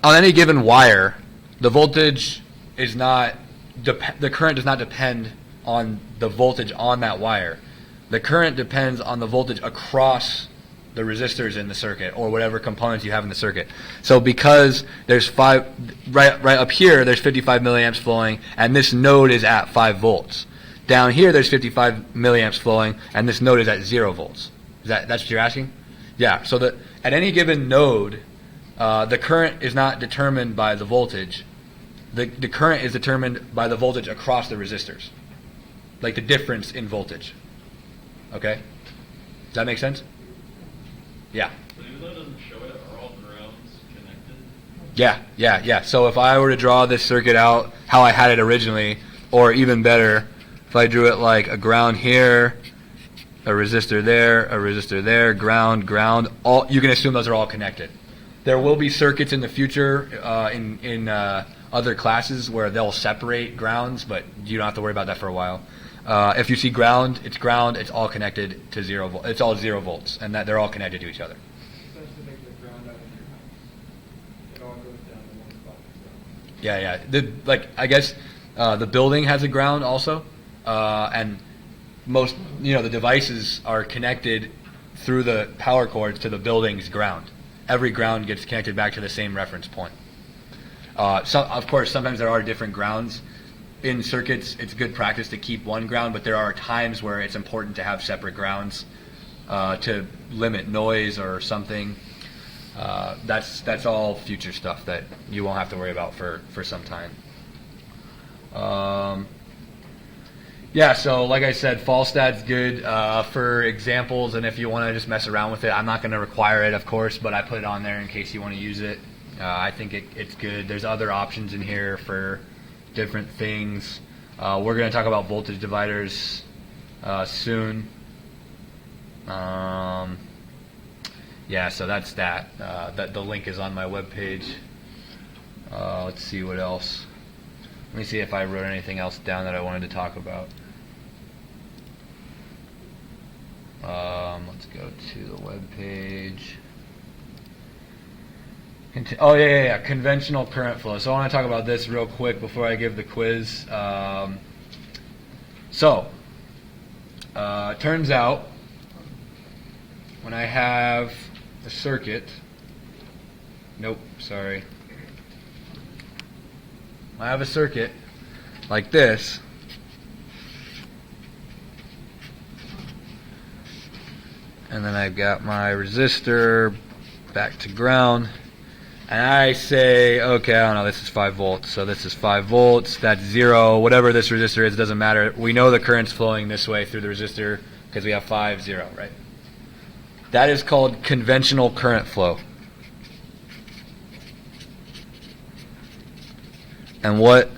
A: any given wire, the voltage is not the current does not depend on the voltage on that wire. The current depends on the voltage across the resistors in the circuit, or whatever components you have in the circuit. So because there's right up here, there's 55 milliamps flowing, and this node is at 5 volts. Down here, there's 55 milliamps flowing, and this node is at 0 volts. That's what you're asking? Yeah. So at any given node, the current is not determined by the voltage. The current is determined by the voltage across the resistors, like the difference in voltage. Okay? Does that make sense? Yeah.
F: But even though it doesn't show it, are all grounds connected?
A: Yeah. So if I were to draw this circuit out how I had it originally, or even better, if I drew it like a ground here, a resistor there, ground, all, you can assume those are all connected. There will be circuits in the future in other classes where they'll separate grounds, but you don't have to worry about that for a while. If you see ground, it's all connected to 0 volt. It's all 0 volts, and that they're all connected to each other.
C: That's to make the ground out of your house. It all goes down to one spot.
A: Yeah. I guess the building has a ground also, and most the devices are connected through the power cords to the building's ground. Every ground gets connected back to the same reference point. So of course, sometimes there are different grounds. In circuits, it's good practice to keep one ground, but there are times where it's important to have separate grounds to limit noise or something. That's all future stuff that you won't have to worry about for some time. So like I said, fall stat's good for examples, and if you want to just mess around with it, I'm not going to require it, of course, but I put it on there in case you want to use it. I think it's good. There's other options in here for different things. We're going to talk about voltage dividers soon. So that's that. The link is on my webpage. Let's see what else. Let me see if I wrote anything else down that I wanted to talk about. Let's go to the webpage. Conventional current flow. So I want to talk about this real quick before I give the quiz. Turns out when I have a circuit, when I have a circuit like this, and then I've got my resistor back to ground, and I say, okay, I don't know, this is 5 volts, so this is 5 volts, that's 0, whatever this resistor is, doesn't matter. We know the current's flowing this way through the resistor because we have 5, 0, right? That is called conventional current flow. And what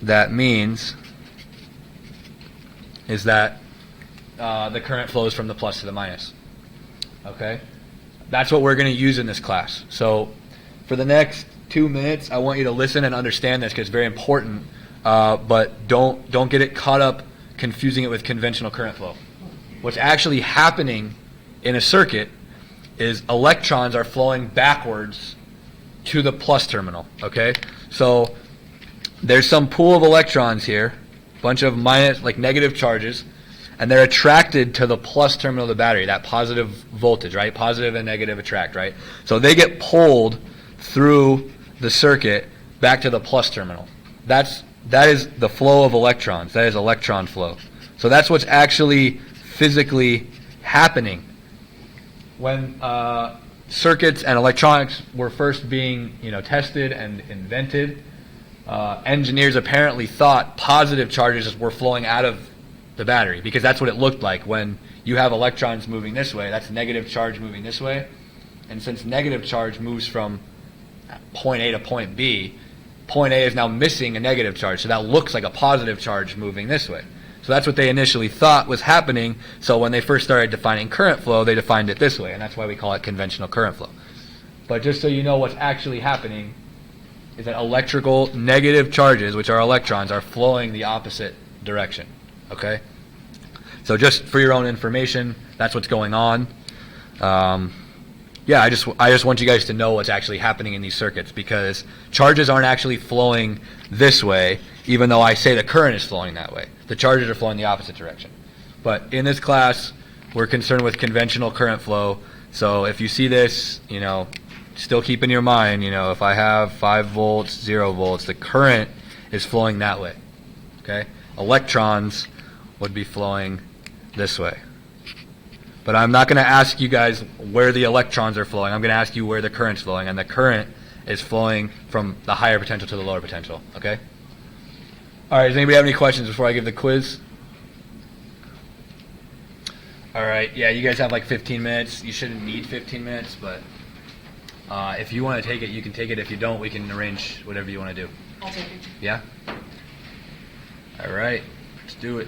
A: that means is that the current flows from the plus to the minus. Okay? That's what we're going to use in this class. So for the next 2 minutes, I want you to listen and understand this because it's very important, but don't get it caught up confusing it with conventional current flow. What's actually happening in a circuit is electrons are flowing backwards to the plus terminal, okay? So there's some pool of electrons here, bunch of negative charges, and they're attracted to the plus terminal of the battery, that positive voltage, right? Positive and negative attract, right? So they get pulled through the circuit back to the plus terminal. That is the flow of electrons. That is electron flow. So that's what's actually physically happening. When circuits and electronics were first being tested and invented, engineers apparently thought positive charges were flowing out of the battery because that's what it looked like when you have electrons moving this way. That's negative charge moving this way, and since negative charge moves from point A to point B, point A is now missing a negative charge, so that looks like a positive charge moving this way. So that's what they initially thought was happening. So when they first started defining current flow, they defined it this way, and that's why we call it conventional current flow. But just so you know what's actually happening is that electrical negative charges, which are electrons, are flowing the opposite direction. Okay? So just for your own information, that's what's going on. I just want you guys to know what's actually happening in these circuits because charges aren't actually flowing this way, even though I say the current is flowing that way. The charges are flowing the opposite direction. But in this class, we're concerned with conventional current flow. So if you see this, still keep in your mind, if I have 5 volts, 0 volts, the current is flowing that way. Okay? Electrons would be flowing this way. But I'm not going to ask you guys where the electrons are flowing. I'm going to ask you where the current's flowing. And the current is flowing from the higher potential to the lower potential. Okay? All right, does anybody have any questions before I give the quiz? All right, you guys have like 15 minutes. You shouldn't need 15 minutes, but if you want to take it, you can take it. If you don't, we can arrange whatever you want to do.
D: I'll take it.
A: Yeah? All right, let's do it.